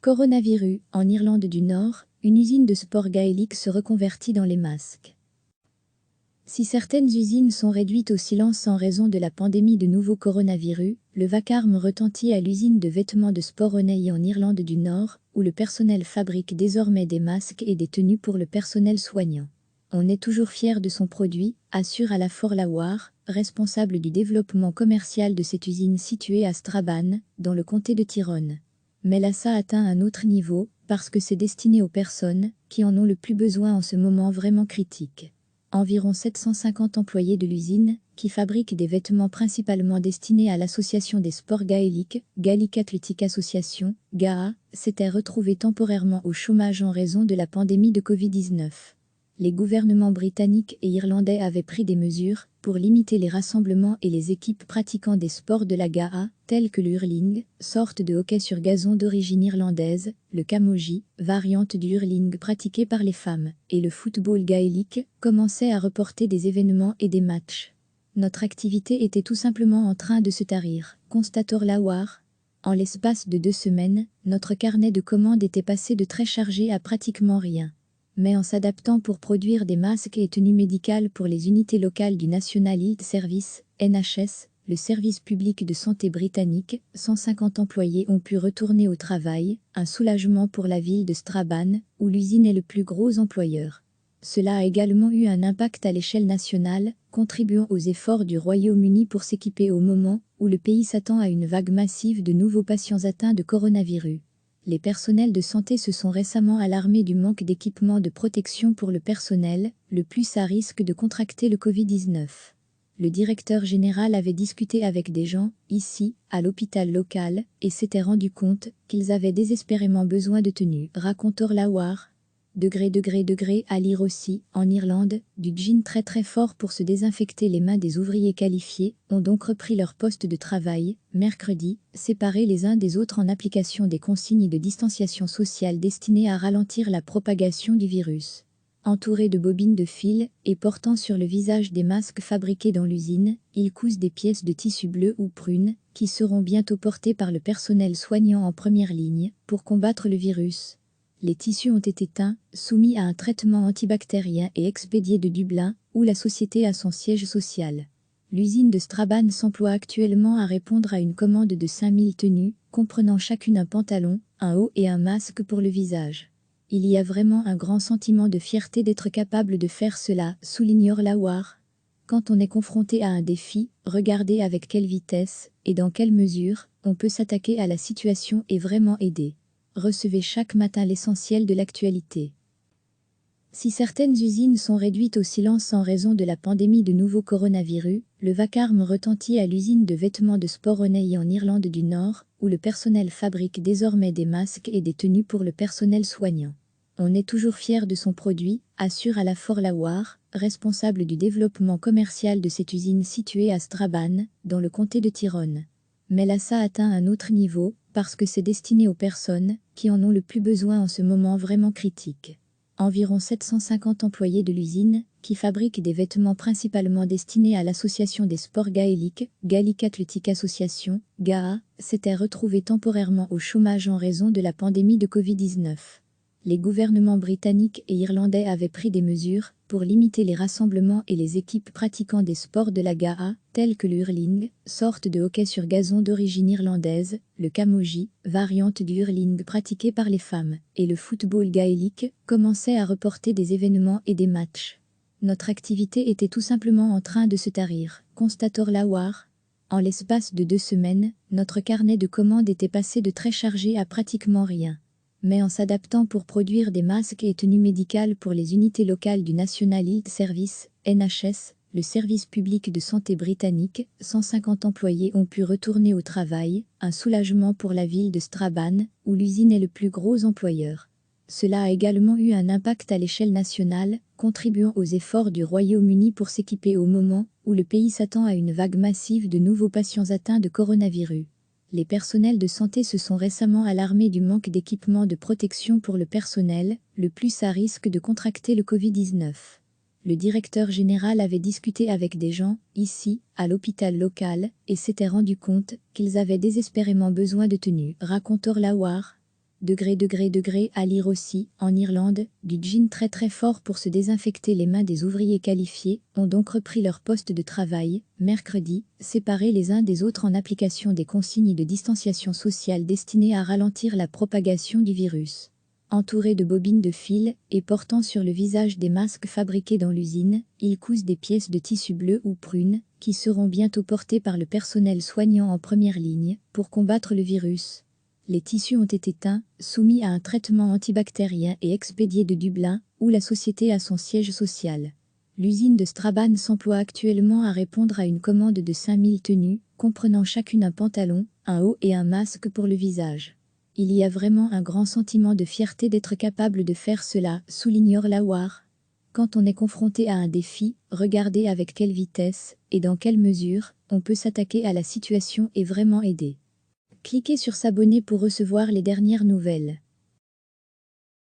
Coronavirus, en Irlande du Nord, une usine de sport gaélique se reconvertit dans les masques. Si certaines usines sont réduites au silence en raison de la pandémie de nouveau coronavirus, le vacarme retentit à l'usine de vêtements de sport O'Neill en Irlande du Nord, où le personnel fabrique désormais des masques et des tenues pour le personnel soignant. On est toujours fier de son produit, assure Alastair Lawar, responsable du développement commercial de cette usine située à Strabane, dans le comté de Tyrone. Mais là ça atteint un autre niveau, parce que c'est destiné aux personnes qui en ont le plus besoin en ce moment vraiment critique. Environ 750 employés de l'usine, qui fabrique des vêtements principalement destinés à l'association des sports gaéliques, Gaelic Athletic Association, GAA, s'étaient retrouvés temporairement au chômage en raison de la pandémie de Covid-19. Les gouvernements britanniques et irlandais avaient pris des mesures pour limiter les rassemblements et les équipes pratiquant des sports de la GAA, tels que le hurling, sorte de hockey sur gazon d'origine irlandaise, le camogie, variante du hurling pratiqué par les femmes, et le football gaélique, commençaient à reporter des événements et des matchs. Notre activité était tout simplement en train de se tarir, constate Lawar. En l'espace de 2 semaines, notre carnet de commandes était passé de très chargé à pratiquement rien. Mais en s'adaptant pour produire des masques et tenues médicales pour les unités locales du National Health Service, NHS, le service public de santé britannique, 150 employés ont pu retourner au travail, un soulagement pour la ville de Strabane, où l'usine est le plus gros employeur. Cela a également eu un impact à l'échelle nationale, contribuant aux efforts du Royaume-Uni pour s'équiper au moment où le pays s'attend à une vague massive de nouveaux patients atteints de coronavirus. Les personnels de santé se sont récemment alarmés du manque d'équipements de protection pour le personnel, le plus à risque de contracter le Covid-19. Le directeur général avait discuté avec des gens, ici, à l'hôpital local, et s'était rendu compte qu'ils avaient désespérément besoin de tenues, raconte Lawar. À lire aussi, en Irlande, du gin très fort pour se désinfecter les mains des ouvriers qualifiés, ont donc repris leur poste de travail, mercredi, séparés les uns des autres en application des consignes de distanciation sociale destinées à ralentir la propagation du virus. Entourés de bobines de fil et portant sur le visage des masques fabriqués dans l'usine, ils cousent des pièces de tissu bleu ou prune, qui seront bientôt portées par le personnel soignant en première ligne, pour combattre le virus. Les tissus ont été teints, soumis à un traitement antibactérien et expédiés de Dublin, où la société a son siège social. L'usine de Strabane s'emploie actuellement à répondre à une commande de 5000 tenues, comprenant chacune un pantalon, un haut et un masque pour le visage. Il y a vraiment un grand sentiment de fierté d'être capable de faire cela, souligne Lawar. Quand on est confronté à un défi, regardez avec quelle vitesse, et dans quelle mesure, on peut s'attaquer à la situation et vraiment aider. Recevez chaque matin l'essentiel de l'actualité. Si certaines usines sont réduites au silence en raison de la pandémie de nouveau coronavirus, le vacarme retentit à l'usine de vêtements de sport O'Neill en Irlande du Nord, où le personnel fabrique désormais des masques et des tenues pour le personnel soignant. On est toujours fier de son produit, assure Alastair Lawar, responsable du développement commercial de cette usine située à Strabane, dans le comté de Tyrone. Mais là ça atteint un autre niveau, parce que c'est destiné aux personnes qui en ont le plus besoin en ce moment vraiment critique. Environ 750 employés de l'usine, qui fabrique des vêtements principalement destinés à l'association des sports gaéliques, Gaelic Athletic Association, GAA, s'étaient retrouvés temporairement au chômage en raison de la pandémie de Covid-19. Les gouvernements britanniques et irlandais avaient pris des mesures pour limiter les rassemblements et les équipes pratiquant des sports de la GAA, tels que le hurling, sorte de hockey sur gazon d'origine irlandaise, le camogie, variante du hurling pratiqué par les femmes, et le football gaélique, commençaient à reporter des événements et des matchs. Notre activité était tout simplement en train de se tarir, constate Lawar. En l'espace de 2 semaines, notre carnet de commandes était passé de très chargé à pratiquement rien. Mais en s'adaptant pour produire des masques et tenues médicales pour les unités locales du National Health Service, NHS, le service public de santé britannique, 150 employés ont pu retourner au travail, un soulagement pour la ville de Strabane, où l'usine est le plus gros employeur. Cela a également eu un impact à l'échelle nationale, contribuant aux efforts du Royaume-Uni pour s'équiper au moment où le pays s'attend à une vague massive de nouveaux patients atteints de coronavirus. Les personnels de santé se sont récemment alarmés du manque d'équipements de protection pour le personnel, le plus à risque de contracter le Covid-19. Le directeur général avait discuté avec des gens, ici, à l'hôpital local, et s'était rendu compte qu'ils avaient désespérément besoin de tenues, raconte Lawar. À lire aussi, en Irlande, du gin très fort pour se désinfecter les mains des ouvriers qualifiés ont donc repris leur poste de travail, mercredi, séparés les uns des autres en application des consignes de distanciation sociale destinées à ralentir la propagation du virus. Entourés de bobines de fil et portant sur le visage des masques fabriqués dans l'usine, ils cousent des pièces de tissu bleu ou prune, qui seront bientôt portées par le personnel soignant en première ligne, pour combattre le virus. Les tissus ont été teints, soumis à un traitement antibactérien et expédiés de Dublin, où la société a son siège social. L'usine de Strabane s'emploie actuellement à répondre à une commande de 5000 tenues, comprenant chacune un pantalon, un haut et un masque pour le visage. Il y a vraiment un grand sentiment de fierté d'être capable de faire cela, souligne Orlawar. Quand on est confronté à un défi, regardez avec quelle vitesse, et dans quelle mesure, on peut s'attaquer à la situation et vraiment aider. Cliquez sur s'abonner pour recevoir les dernières nouvelles.